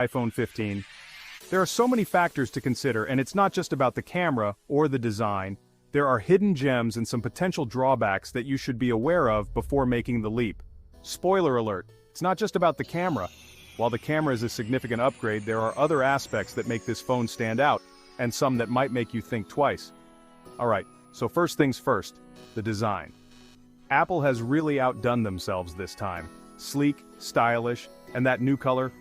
iPhone 15. There are so many factors to consider, and it's not just about the camera or the design. There are hidden gems and some potential drawbacks that you should be aware of before making the leap. Spoiler alert, it's not just about the camera. While the camera is a significant upgrade, there are other aspects that make this phone stand out, and some that might make you think twice. Alright, so first things first, the design. Apple has really outdone themselves this time. Sleek, stylish, and that new color,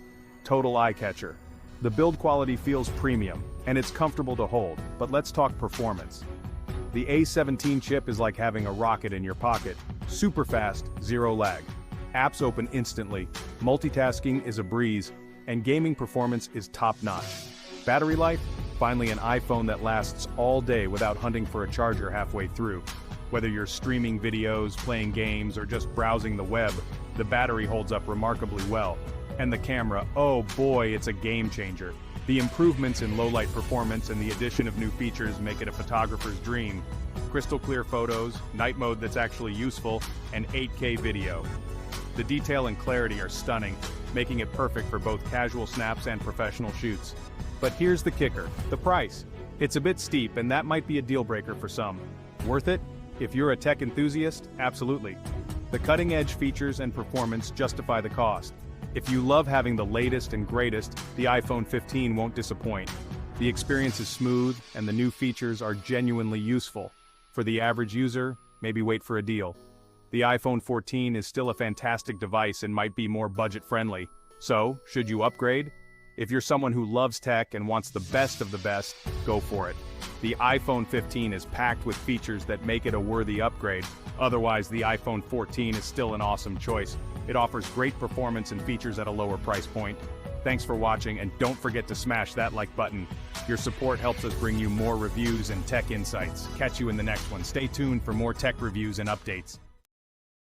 total eye-catcher. The build quality feels premium, and it's comfortable to hold, but let's talk performance. The A17 chip is like having a rocket in your pocket. Super fast, zero lag. Apps open instantly, multitasking is a breeze, and gaming performance is top-notch. Battery life? Finally an iPhone that lasts all day without hunting for a charger halfway through. Whether you're streaming videos, playing games, or just browsing the web, the battery holds up remarkably well. And the camera, oh boy, it's a game changer. The improvements in low-light performance and the addition of new features make it a photographer's dream. Crystal clear photos, night mode that's actually useful, and 8K video. The detail and clarity are stunning, making it perfect for both casual snaps and professional shoots. But here's the kicker, the price. It's a bit steep, and that might be a deal breaker for some. Worth it? If you're a tech enthusiast, absolutely. The cutting-edge features and performance justify the cost. If you love having the latest and greatest, the iPhone 15 won't disappoint. The experience is smooth, and the new features are genuinely useful. For the average user, maybe wait for a deal. The iPhone 14 is still a fantastic device and might be more budget-friendly. So, should you upgrade? If you're someone who loves tech and wants the best of the best, go for it. The iPhone 15 is packed with features that make it a worthy upgrade. Otherwise, the iPhone 14 is still an awesome choice. It offers great performance and features at a lower price point. Thanks for watching, and don't forget to smash that like button. Your support helps us bring you more reviews and tech insights. Catch you in the next one. Stay tuned for more tech reviews and updates.